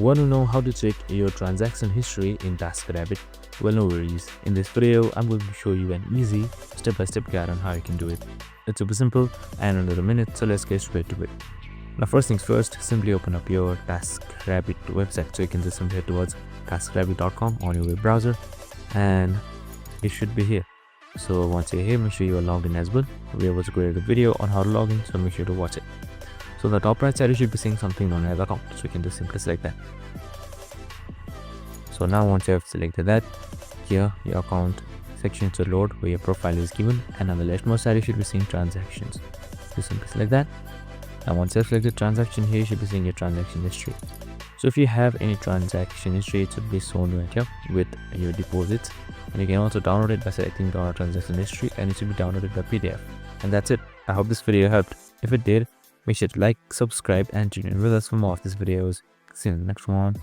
Want to know how to check your transaction history in TaskRabbit? Well, no worries. In this video, I'm going to show you an easy step-by-step guide on how you can do it. It's super simple and under a minute, so let's get straight to it. Now, first things first, simply open up your TaskRabbit website. So you can just simply head towards TaskRabbit.com on your web browser and it should be here. So once you're here, make sure you are logged in as well. We have also created a video on how to log in, so make sure to watch it. So on the top right side, you should be seeing something known as account. So you can just simply select that. So now once you have selected that, here your account section should load where your profile is given, and on the leftmost side you should be seeing transactions. So simply select that. And once you have selected transaction, here you should be seeing your transaction history. So if you have any transaction history, it should be shown right here with your deposits, and you can also download it by selecting download transaction history, and it should be downloaded by PDF. And that's it. I hope this video helped. If it did, make sure to like, subscribe, and tune in with us for more of these videos. See you in the next one.